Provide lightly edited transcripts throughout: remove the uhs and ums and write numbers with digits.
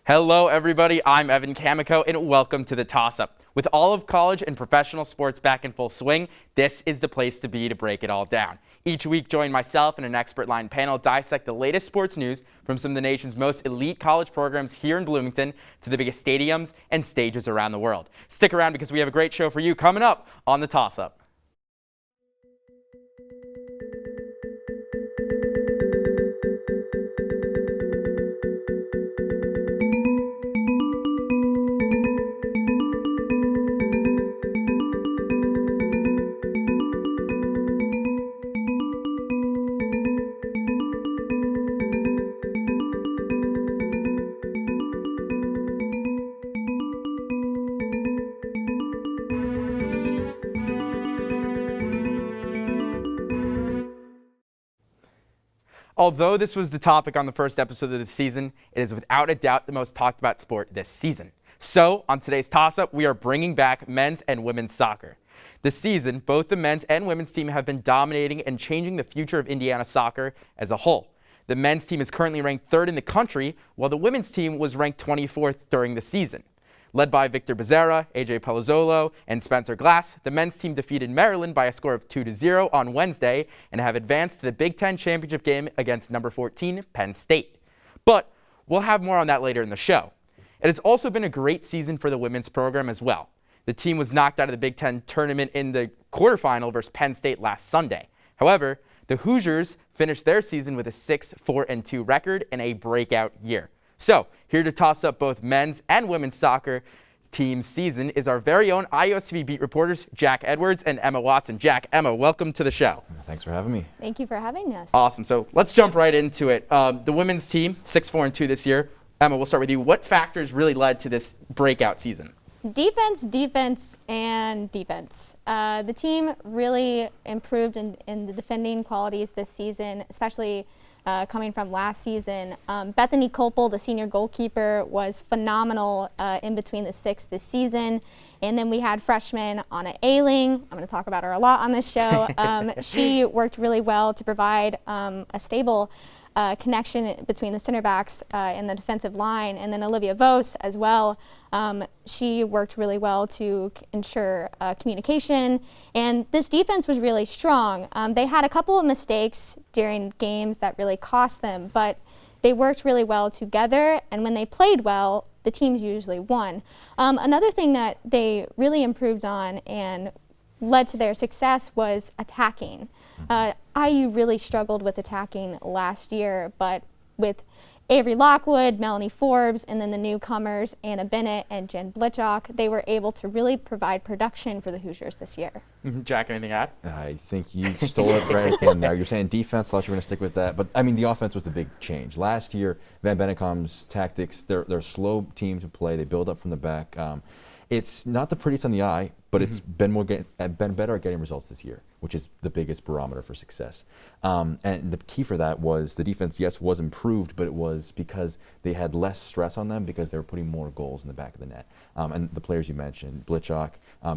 Hello, everybody. I'm Evan Kamikow, and welcome to the Toss-Up. With all of college and professional sports back in full swing, this is the place to be to break it all down. Each week, join myself and an expert-line panel dissect the latest sports news from some of the nation's most elite college programs here in Bloomington to the biggest stadiums and stages around the world. Stick around because we have a great show for you coming up on the Toss-Up. Although this was the topic on the first episode of the season, it is without a doubt the most talked about sport this season. So, on today's Toss-Up, we are bringing back men's and women's soccer. This season, both the men's and women's team have been dominating and changing the future of Indiana soccer as a whole. The men's team is currently ranked 3rd in the country, while the women's team was ranked 24th during the season. Led by Victor Becerra, AJ Palazzolo, and Spencer Glass, the men's team defeated Maryland by a score of 2-0 on Wednesday and have advanced to the Big Ten championship game against number 14, Penn State. But we'll have more on that later in the show. It has also been a great season for the women's program as well. The team was knocked out of the Big Ten tournament in the quarterfinal versus Penn State last Sunday. However, the Hoosiers finished their season with a 6-4-2 record and a breakout year. So, here to toss up both men's and women's soccer team season is our very own IUSTV beat reporters, Jack Edwards and Emma Watson. Jack, Emma, welcome to the show. Thanks for having me. Thank you for having us. Awesome. So, let's jump right into it. The women's team, 6-4-2 this year. Emma, we'll start with you. What factors really led to this breakout season? Defense, and defense. The team really improved in the defending qualities this season, especially coming from last season. Bethany Copel, the senior goalkeeper, was phenomenal in between the six this season. And then we had freshman Anna Ailing. I'm going to talk about her a lot on this show. She worked really well to provide a stable connection between the center backs and the defensive line. And then Olivia Vos as well. She worked really well to ensure communication. And this defense was really strong. They had a couple of mistakes during games that really cost them, but they worked really well together. And when they played well, the teams usually won. Another thing that they really improved on and led to their success was attacking. IU really struggled with attacking last year, but with Avery Lockwood, Melanie Forbes, and then the newcomers, Anna Bennett and Jen Blitchock, they were able to really provide production for the Hoosiers this year. Jack, anything to add? I think you stole it right at the end there. You're saying defense, thought you were going to stick with that. But, I mean, the offense was the big change. Last year, Van Bennekom's tactics, they're a slow team to play. They build up from the back. It's not the prettiest on the eye, but it's been better at getting results this year, which is the biggest barometer for success. And the key for that was the defense, yes, was improved, but it was because they had less stress on them because they were putting more goals in the back of the net. And the players you mentioned, Blitchock,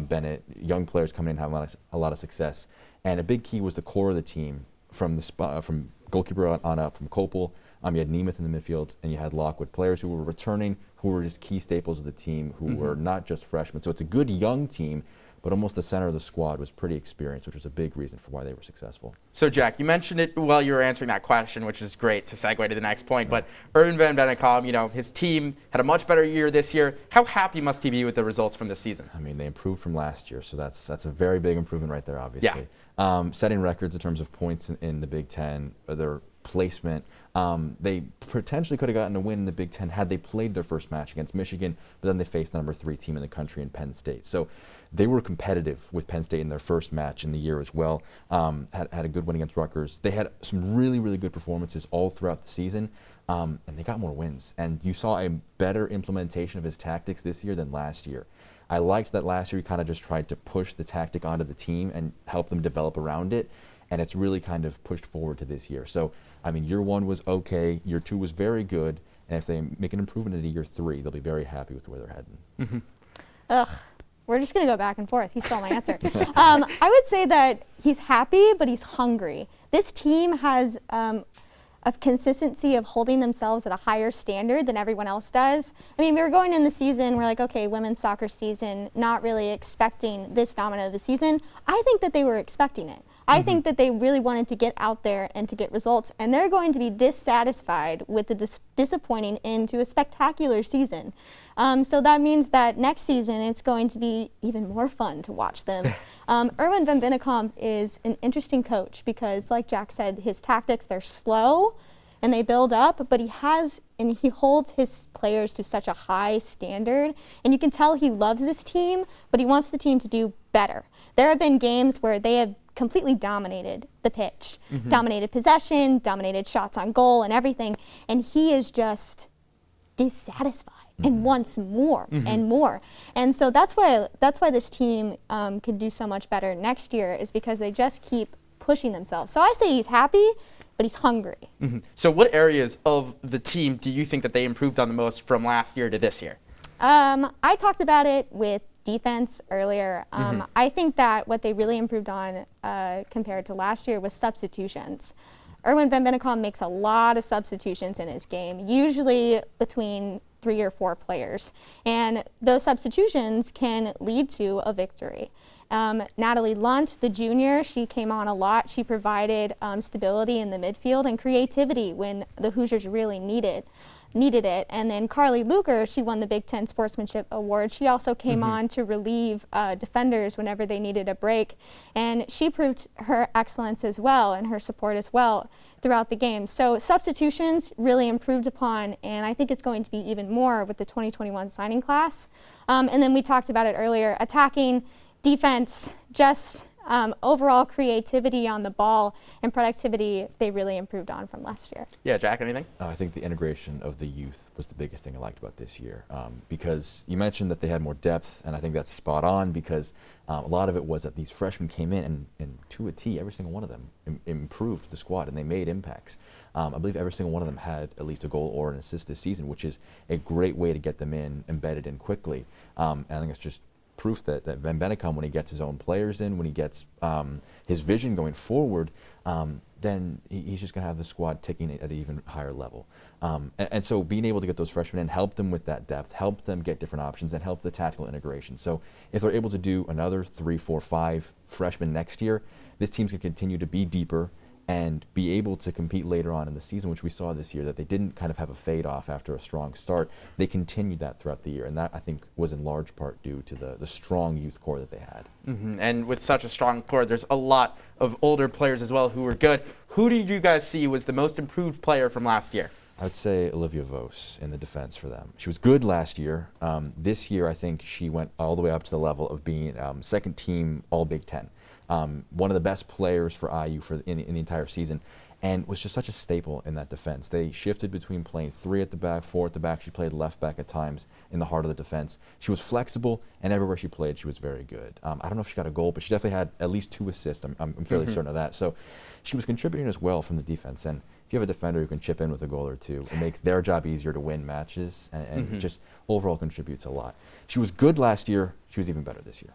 Bennett, young players coming in having a lot of success. And a big key was the core of the team from goalkeeper on up, from Copel. You had Nemeth in the midfield, and you had Lockwood, players who were returning, who were just key staples of the team, who were not just freshmen. So it's a good young team, but almost the center of the squad was pretty experienced, which was a big reason for why they were successful. So, Jack, you mentioned it while you were answering that question, which is great to segue to the next point. But Erwin van Bennekom, his team had a much better year this year. How happy must he be with the results from this season? I mean, they improved from last year, so that's a very big improvement right there, obviously. Yeah. Setting records in terms of points in the Big Ten, their placement. They potentially could have gotten a win in the Big Ten had they played their first match against Michigan, but then they faced the number 3 team in the country in Penn State. So they were competitive with Penn State in their first match in the year as well. Had a good win against Rutgers. They had some really, really good performances all throughout the season, and they got more wins. And you saw a better implementation of his tactics this year than last year. I liked that last year he kind of just tried to push the tactic onto the team and help them develop around it. And it's really kind of pushed forward to this year. So, I mean, year 1 was okay, year 2 was very good, and if they make an improvement into year 3, they'll be very happy with where they're heading. Ugh, we're just going to go back and forth. He stole my answer. I would say that he's happy, but he's hungry. This team has consistency of holding themselves at a higher standard than everyone else does. I mean, we were going in the season, we're like, okay, women's soccer season, not really expecting this dominant of the season. I think that they were expecting it. I think that they really wanted to get out there and to get results, and they're going to be dissatisfied with the disappointing end to a spectacular season. So that means that next season it's going to be even more fun to watch them. Erwin van Bennekom is an interesting coach because, like Jack said, his tactics, they're slow and they build up, but he holds his players to such a high standard, and you can tell he loves this team, but he wants the team to do better. There have been games where they have completely dominated the pitch, dominated possession, dominated shots on goal and everything, and he is just dissatisfied and wants more and more. And so that's why this team can do so much better next year, is because they just keep pushing themselves. So I say he's happy, but he's hungry. So what areas of the team do you think that they improved on the most from last year to this year? I talked about it with defense earlier. I think that what they really improved on compared to last year was substitutions. Erwin van Bennekom makes a lot of substitutions in his game, usually between 3 or 4 players. And those substitutions can lead to a victory. Natalie Lunt, the junior, she came on a lot. She provided stability in the midfield and creativity when the Hoosiers really needed it. And then Carly Luker, she won the Big Ten Sportsmanship Award. She also came on to relieve defenders whenever they needed a break. And she proved her excellence as well and her support as well throughout the game. So substitutions really improved upon, and I think it's going to be even more with the 2021 signing class. And then we talked about it earlier, attacking, defense, just overall creativity on the ball and productivity they really improved on from last year. Yeah, Jack, anything? I think the integration of the youth was the biggest thing I liked about this year, because you mentioned that they had more depth, and I think that's spot on, because a lot of it was that these freshmen came in and to a T, every single one of them improved the squad, and they made impacts. I believe every single one of them had at least a goal or an assist this season, which is a great way to get them embedded in quickly. And I think it's just proof that Van Bennekom, when he gets his own players in, when he gets his vision going forward, then he's just going to have the squad ticking at an even higher level. And so being able to get those freshmen in, help them with that depth, help them get different options, and help the tactical integration. So if they're able to do another 3, 4, 5 freshmen next year, this team's going to continue to be deeper and be able to compete later on in the season, which we saw this year, that they didn't kind of have a fade off after a strong start. They continued that throughout the year, and that, I think, was in large part due to the strong youth core that they had. And with such a strong core, there's a lot of older players as well who were good. Who did you guys see was the most improved player from last year? I would say Olivia Vos in the defense for them. She was good last year. This year, I think she went all the way up to the level of being second team All Big Ten. One of the best players for IU in the entire season, and was just such a staple in that defense. They shifted between playing 3 at the back, 4 at the back. She played left back at times in the heart of the defense. She was flexible, and everywhere she played, she was very good. I don't know if she got a goal, but she definitely had at least 2 assists. I'm fairly certain of that. So she was contributing as well from the defense. And if you have a defender who can chip in with a goal or 2, it makes their job easier to win matches, and just overall contributes a lot. She was good last year. She was even better this year.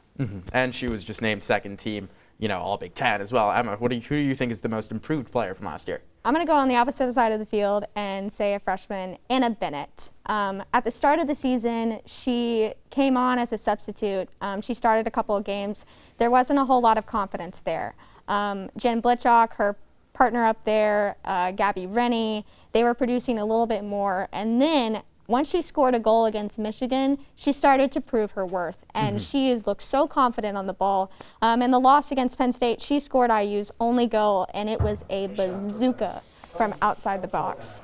And she was just named second team, All Big Ten as well. Emma, who do you think is the most improved player from last year? I'm going to go on the opposite side of the field and say a freshman, Anna Bennett. At the start of the season, she came on as a substitute. She started a couple of games. There wasn't a whole lot of confidence there. Jen Blitchock, her partner up there, Gabby Rennie, they were producing a little bit more. And then once she scored a goal against Michigan, she started to prove her worth, and she has looked so confident on the ball. In the loss against Penn State, she scored IU's only goal, and it was a bazooka from outside the box.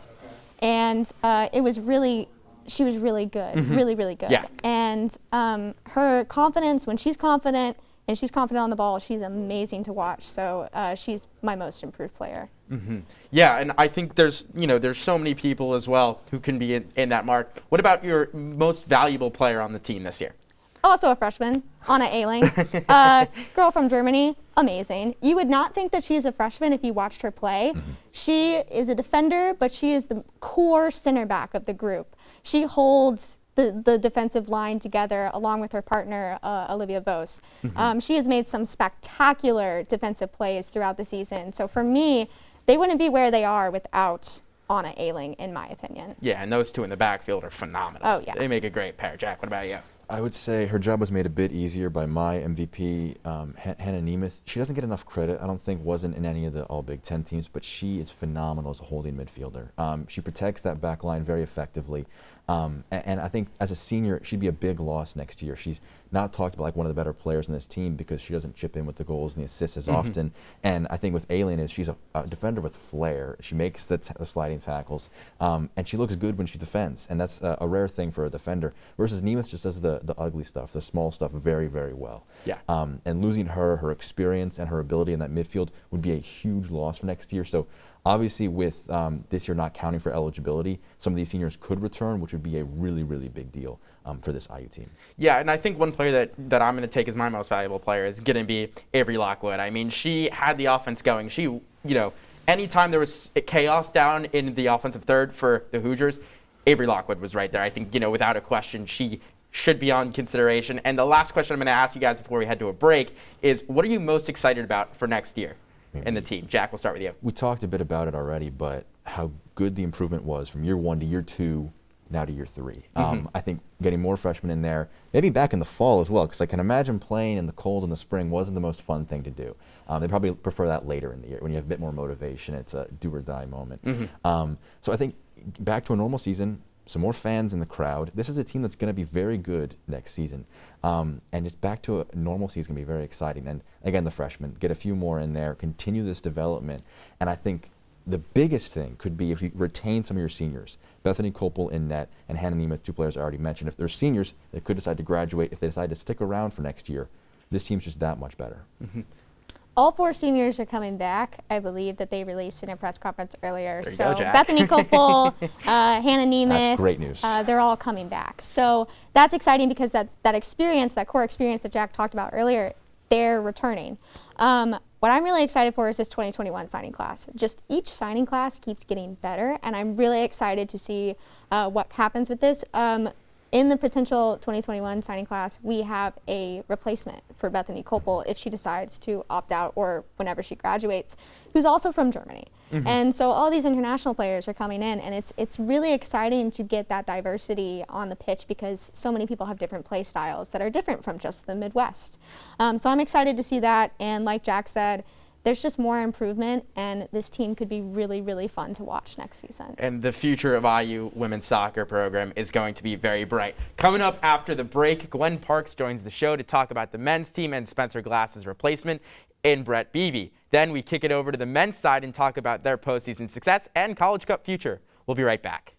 And she was really good, really good. Yeah. And her confidence, when she's confident, and she's confident on the ball, she's amazing to watch. So she's my most improved player. Yeah, and I think there's so many people as well who can be in that mark. What about your most valuable player on the team this year? Also a freshman, Anna Ehling, girl from Germany, amazing. You would not think that she's a freshman if you watched her play. She is a defender, but she is the core center back of the group. She holds the defensive line together along with her partner, Olivia Vos. She has made some spectacular defensive plays throughout the season. So for me, they wouldn't be where they are without Anna Ayling, in my opinion. Yeah, and those two in the backfield are phenomenal. Oh, yeah. They make a great pair. Jack, what about you? I would say her job was made a bit easier by my MVP, Hannah Nemeth. She doesn't get enough credit, I don't think, wasn't in any of the all Big Ten teams, but she is phenomenal as a holding midfielder. She protects that back line very effectively. And I think as a senior, she'd be a big loss next year. She's not talked about like one of the better players in this team because she doesn't chip in with the goals and the assists as often. And I think with Ayling she's a defender with flair. She makes the sliding tackles, and she looks good when she defends, and that's a rare thing for a defender. Versus Nemeth just does the ugly stuff, the small stuff very, very well. Yeah. And losing her experience and her ability in that midfield would be a huge loss for next year. So obviously with this year not counting for eligibility, some of these seniors could return, which would be a really, really big deal for this IU team. Yeah, and I think one player that I'm going to take as my most valuable player is going to be Avery Lockwood. I mean, she had the offense going. She, anytime there was chaos down in the offensive third for the Hoosiers, Avery Lockwood was right there. I think, without a question, she should be on consideration. And the last question I'm going to ask you guys before we head to a break is, what are you most excited about for next year in the team? Jack, we'll start with you. We talked a bit about it already, but how good the improvement was from year 1 to year 2, now to year 3. I think getting more freshmen in there, maybe back in the fall as well, because I can imagine playing in the cold in the spring wasn't the most fun thing to do. They probably prefer that later in the year when you have a bit more motivation. It's a do or die moment. So I think back to a normal season, some more fans in the crowd. This is a team that's going to be very good next season. And just back to a normal season is going to be very exciting. And again, the freshmen, get a few more in there, continue this development. And I think the biggest thing could be if you retain some of your seniors. Bethany Kopel in net and Hannah Nemeth, 2 players I already mentioned. If they're seniors, they could decide to graduate. If they decide to stick around for next year, this team's just that much better. All 4 seniors are coming back. I believe that they released in a press conference earlier. There you So go, Jack. Bethany Kopel, Hannah Nemeth, That's great news. They're all coming back. So that's exciting because that experience, that core experience that Jack talked about earlier, they're returning. What I'm really excited for is this 2021 signing class. Just each signing class keeps getting better, and I'm really excited to see what happens with this. In the potential 2021 signing class, we have a replacement for Bethany Kopel if she decides to opt out or whenever she graduates, who's also from Germany. And so all these international players are coming in, and it's really exciting to get that diversity on the pitch because so many people have different play styles that are different from just the Midwest. So I'm excited to see that, and like Jack said, there's just more improvement, and this team could be really, really fun to watch next season. And the future of IU women's soccer program is going to be very bright. Coming up after the break, Gwen Parks joins the show to talk about the men's team and Spencer Glass's replacement in Brett Beebe. Then we kick it over to the men's side and talk about their postseason success and College Cup future. We'll be right back.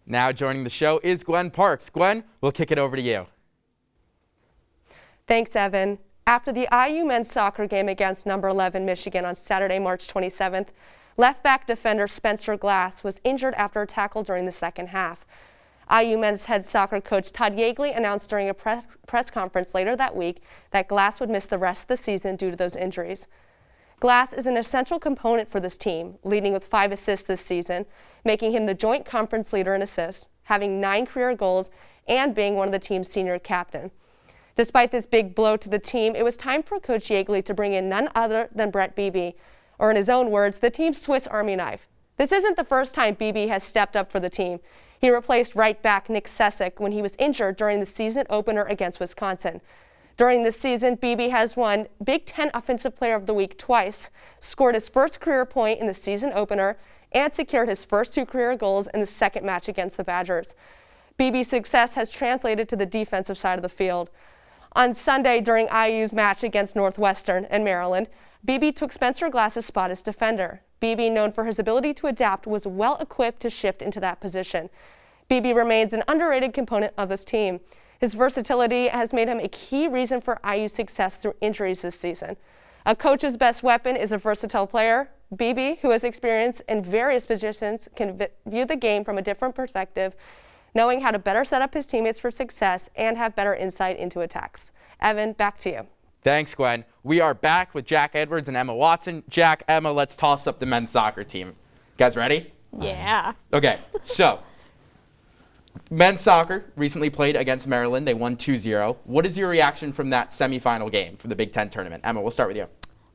Now joining the show is Gwen Parks. Gwen, we'll kick it over to you. Thanks, Evan. After the IU men's soccer game against number 11 Michigan on Saturday, March 27th, left-back defender Spencer Glass was injured after a tackle during the second half. IU men's head soccer coach Todd Yeagley announced during a press conference later that week that Glass would miss the rest of the season due to those injuries. Glass is an essential component for this team, leading with 5 assists this season, making him the joint conference leader in assists, having 9 career goals, and being one of the team's senior captain. Despite this big blow to the team, it was time for Coach Yeagley to bring in none other than Brett Beebe, or in his own words, the team's Swiss Army knife. This isn't the first time Beebe has stepped up for the team. He replaced right back Nick Sessick when he was injured during the season opener against Wisconsin. During this season, Beebe has won Big Ten Offensive Player of the Week twice, scored his first career point in the season opener, and secured his first 2 career goals in the second match against the Badgers. Beebe's success has translated to the defensive side of the field. On Sunday, during IU's match against Northwestern and Maryland, Beebe took Spencer Glass's spot as defender. Beebe, known for his ability to adapt, was well equipped to shift into that position. Beebe remains an underrated component of this team. His versatility has made him a key reason for IU's success through injuries this season. A coach's best weapon is a versatile player. BB, who has experience in various positions, can view the game from a different perspective, knowing how to better set up his teammates for success and have better insight into attacks. Evan, back to you. Thanks, Gwen. We are back with Jack Edwards and Emma Watson. Jack, Emma, let's toss up the men's soccer team. You guys ready? Yeah. Okay, so men's soccer recently played against Maryland. They won 2-0. What is your reaction from that semifinal game for the Big Ten tournament? Emma, we'll start with you.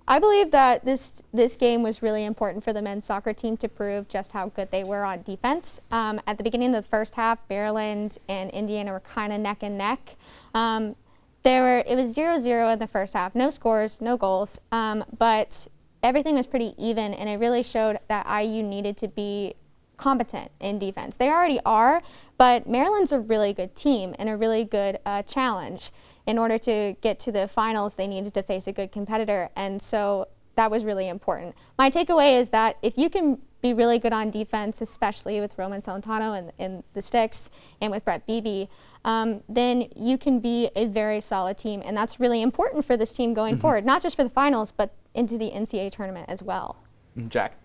I believe that this game was really important for the men's soccer team to prove just how good they were on defense. At the beginning of the first half, Maryland and Indiana were kind of neck and neck. It was 0-0 in the first half, no scores, no goals, but everything was pretty even, and it really showed that IU needed to be competent in defense. They already are, but Maryland's a really good team and a really good challenge. In order to get to the finals, they needed to face a good competitor, and so that was really important. My takeaway is that if you can be really good on defense, especially with Roman Celentano and the Sticks and with Brett Beebe, then you can be a very solid team, and that's really important for this team going forward, not just for the finals, but into the NCAA tournament as well. Jack?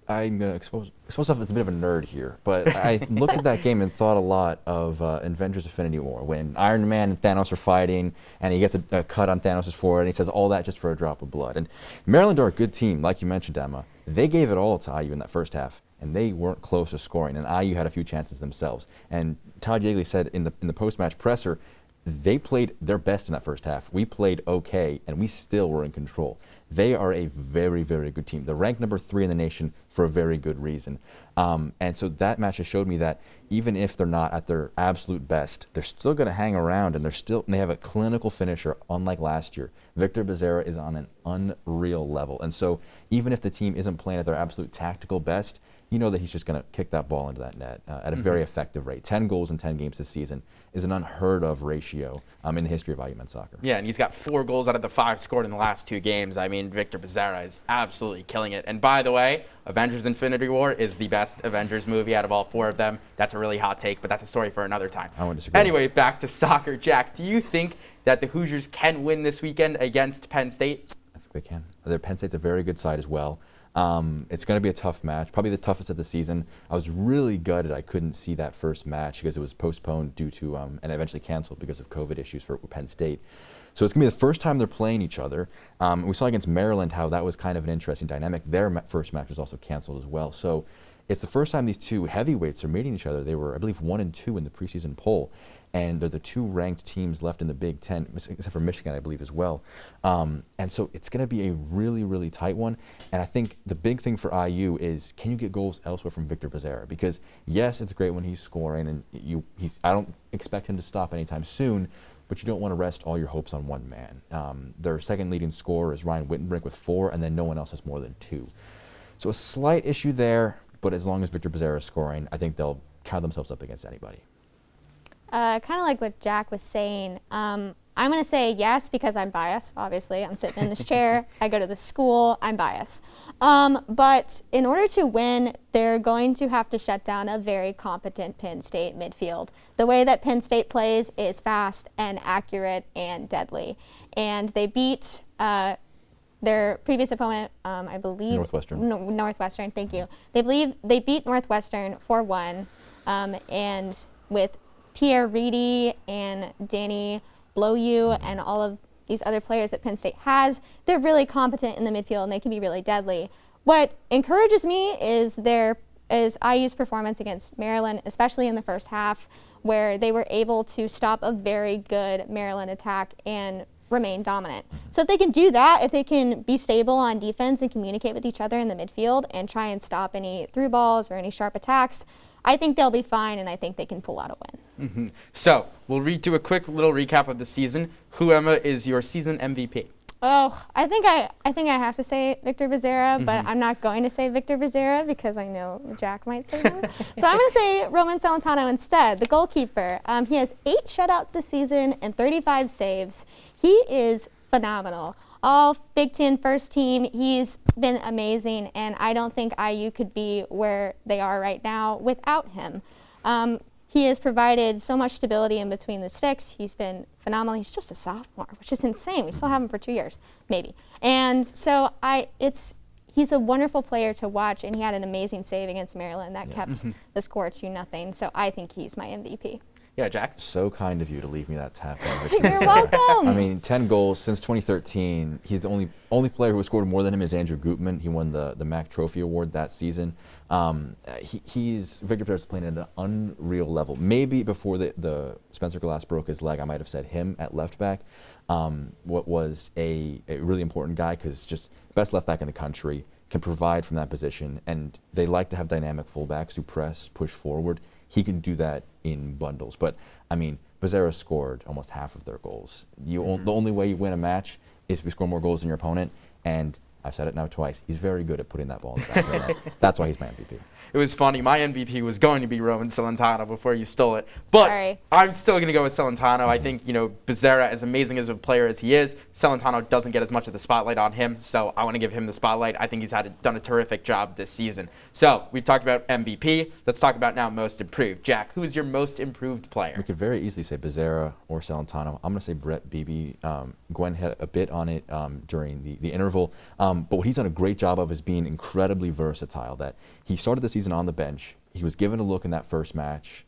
I'm going to expose myself as a bit of a nerd here, but I looked at that game and thought a lot of Avengers Infinity War, when Iron Man and Thanos are fighting, and he gets a cut on Thanos' forehead, and he says all that just for a drop of blood. And Maryland are a good team, like you mentioned, Emma. They gave it all to IU in that first half, and they weren't close to scoring, and IU had a few chances themselves. And Todd Yeagley said in the post-match presser, they played their best in that first half. We played okay, and we still were in control. They are a very, very good team. They're ranked number 3 in the nation for a very good reason. And so that match has showed me that even if they're not at their absolute best, they're still going to hang around, and they have a clinical finisher, unlike last year. Victor Becerra is on an unreal level. And so even if the team isn't playing at their absolute tactical best, you know that he's just going to kick that ball into that net at a very effective rate. 10 goals in 10 games this season is an unheard of ratio in the history of IU men's soccer. Yeah, and he's got 4 goals out of the 5 scored in the last 2 games. I mean, Victor Becerra is absolutely killing it. And by the way, Avengers Infinity War is the best Avengers movie out of all 4 of them. That's a really hot take, but that's a story for another time. I won't disagree. Anyway, back to soccer. Jack, do you think that the Hoosiers can win this weekend against Penn State? I think they can. Penn State's a very good side as well. It's going to be a tough match, probably the toughest of the season. I was really gutted I couldn't see that first match because it was postponed due to, and eventually canceled because of COVID issues for Penn State. So it's going to be the first time they're playing each other. We saw against Maryland how that was kind of an interesting dynamic. Their first match was also canceled as well. So it's the first time these 2 heavyweights are meeting each other. They were, I believe, 1-2 in the preseason poll. And they're the 2 ranked teams left in the Big Ten, except for Michigan, I believe, as well. And so it's going to be a really, really tight one. And I think the big thing for IU is, can you get goals elsewhere from Victor Becerra? Because, yes, it's great when he's scoring, and I don't expect him to stop anytime soon, but you don't want to rest all your hopes on one man. Their second leading scorer is Ryan Wittenbrink with 4, and then no one else has more than 2. So a slight issue there, but as long as Victor Becerra is scoring, I think they'll count themselves up against anybody. Kind of like what Jack was saying. I'm going to say yes because I'm biased, obviously. I'm sitting in this chair. I go to the school. I'm biased. But in order to win, they're going to have to shut down a very competent Penn State midfield. The way that Penn State plays is fast and accurate and deadly. And they beat their previous opponent, I believe. Northwestern. Northwestern, thank you. They beat Northwestern 4-1, and with Pierre Reedy and Danny Bloyu and all of these other players that Penn State has, they're really competent in the midfield and they can be really deadly. What encourages me is IU's performance against Maryland, especially in the first half, where they were able to stop a very good Maryland attack and remain dominant. So if they can do that, if they can be stable on defense and communicate with each other in the midfield and try and stop any through balls or any sharp attacks, I think they'll be fine, and I think they can pull out a win. So we'll do a quick little recap of the season. Who, Emma, is your season MVP? Oh, I think I have to say Victor Becerra, but I'm not going to say Victor Becerra because I know Jack might say that. So I'm going to say Roman Celentano instead, the goalkeeper. He has 8 shutouts this season and 35 saves. He is phenomenal. All Big Ten first team, he's been amazing, and I don't think IU could be where they are right now without him. he has provided so much stability in between the sticks. He's been phenomenal. He's just a sophomore, which is insane. We still have him for 2 years, maybe. And so he's a wonderful player to watch, and he had an amazing save against Maryland that kept the score 2-0. So I think he's my MVP. Yeah, Jack? So kind of you to leave me that tap on. You're welcome. I mean, 10 goals since 2013. He's the only player who has scored more than him is Andrew Gutman. He won the Mac Trophy Award that season. Victor Pereira's playing at an unreal level. Maybe before the Spencer Glass broke his leg, I might have said him at left back. What was a really important guy, because just best left back in the country, can provide from that position, and they like to have dynamic fullbacks who press, push forward. He can do that in bundles. But, I mean, Becerra scored almost half of their goals. The only way you win a match is if you score more goals than your opponent, and I've said it now twice, he's very good at putting that ball in the back of the net. That's why he's my MVP. It was funny. My MVP was going to be Roman Celentano before you stole it. But Sorry. I'm still going to go with Celentano. I think, Becerra, as amazing as a player as he is, Celentano doesn't get as much of the spotlight on him, so I want to give him the spotlight. I think he's done a terrific job this season. So we've talked about MVP. Let's talk about now most improved. Jack, who is your most improved player? We could very easily say Becerra or Celentano. I'm going to say Brett Beebe. Gwen had a bit on it during the interval. But what he's done a great job of is being incredibly versatile. That he started the season on the bench. He was given a look in that first match,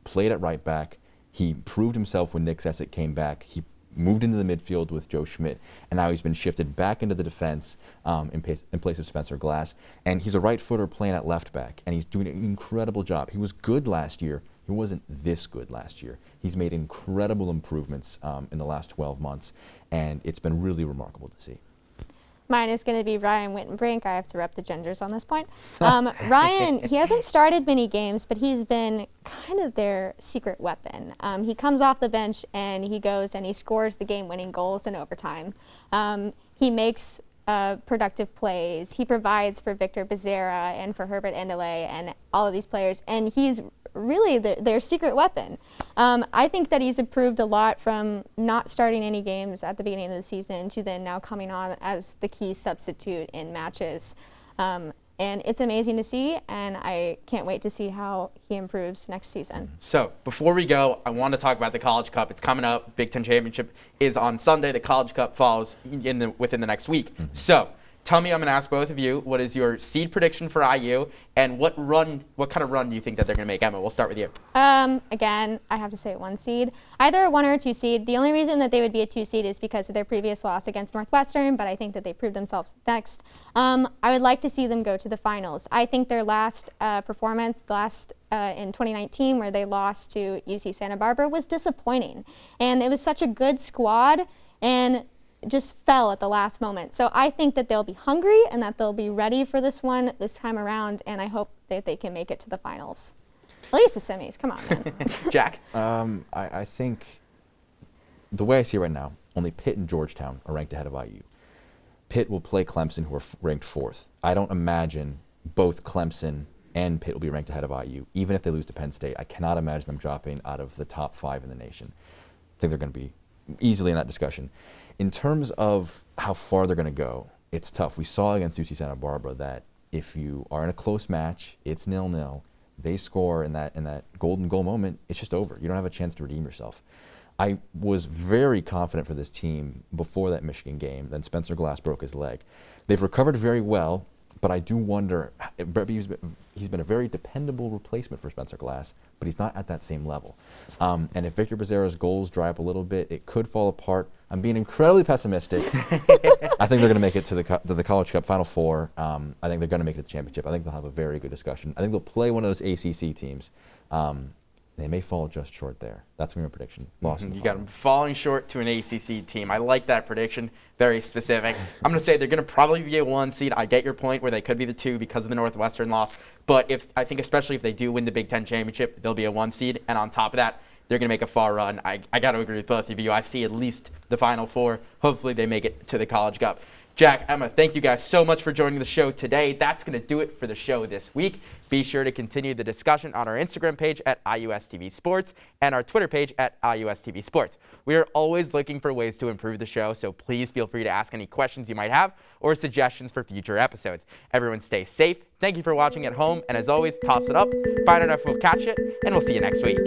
played at right back. He proved himself when Nick Sessick came back. He moved into the midfield with Joe Schmidt, and now he's been shifted back into the defense in place of Spencer Glass. And he's a right footer playing at left back, and he's doing an incredible job. He was good last year. He wasn't this good last year. He's made incredible improvements in the last 12 months, and it's been really remarkable to see. Mine is going to be Ryan Wittenbrink. I have to rep the genders on this point. Ryan, he hasn't started many games, but he's been kind of their secret weapon. He comes off the bench and he goes and he scores the game-winning goals in overtime. He makes productive plays. He provides for Victor Becerra and for Herbert Endeley and all of these players, and he's really their secret weapon. I think that he's improved a lot from not starting any games at the beginning of the season to then now coming on as the key substitute in matches. And it's amazing to see, and I can't wait to see how he improves next season. So before we go, I want to talk about the College Cup. It's coming up. Big Ten Championship is on Sunday. The College Cup follows within the next week. So tell me, I'm going to ask both of you, what is your seed prediction for IU, and what kind of run do you think that they're going to make? Emma, we'll start with you. Again, I have to say 1 seed. Either a 1 or a 2 seed. The only reason that they would be a 2 seed is because of their previous loss against Northwestern, but I think that they proved themselves next. I would like to see them go to the finals. I think their last performance, in 2019, where they lost to UC Santa Barbara, was disappointing. And it was such a good squad, and just fell at the last moment. So I think that they'll be hungry and that they'll be ready for this one this time around, and I hope that they can make it to the finals. At least the semis. Come on, man. Jack? I think the way I see it right now, only Pitt and Georgetown are ranked ahead of IU. Pitt will play Clemson, who are ranked 4th. I don't imagine both Clemson and Pitt will be ranked ahead of IU. Even if they lose to Penn State, I cannot imagine them dropping out of the top 5 in the nation. I think they're going to be easily in that discussion. In terms of how far they're going to go, it's tough. We saw against UC Santa Barbara that if you are in a close match, it's 0-0. They score in that golden goal moment, it's just over. You don't have a chance to redeem yourself. I was very confident for this team before that Michigan game. Then Spencer Glass broke his leg. They've recovered very well, but I do wonder, he's been a very dependable replacement for Spencer Glass, but he's not at that same level. And if Victor Becerra's goals dry up a little bit, it could fall apart. I'm being incredibly pessimistic. I think they're going to make it to the College Cup Final Four. I think they're going to make it to the championship. I think they'll have a very good discussion. I think they'll play one of those ACC teams. They may fall just short there. That's my prediction. Lost in the You final. got them falling short to an ACC team. I like that prediction. Very specific. I'm going to say they're going to probably be a 1 seed. I get your point where they could be the 2 because of the Northwestern loss. But I think especially if they do win the Big Ten championship, they'll be a 1 seed. And on top of that, they're going to make a far run. I got to agree with both of you. I see at least the Final Four. Hopefully they make it to the College Cup. Jack, Emma, thank you guys so much for joining the show today. That's going to do it for the show this week. Be sure to continue the discussion on our Instagram page at IUSTV Sports and our Twitter page at IUSTV Sports. We are always looking for ways to improve the show, so please feel free to ask any questions you might have or suggestions for future episodes. Everyone stay safe. Thank you for watching at home, and as always, toss it up, find out if we'll catch it, and we'll see you next week.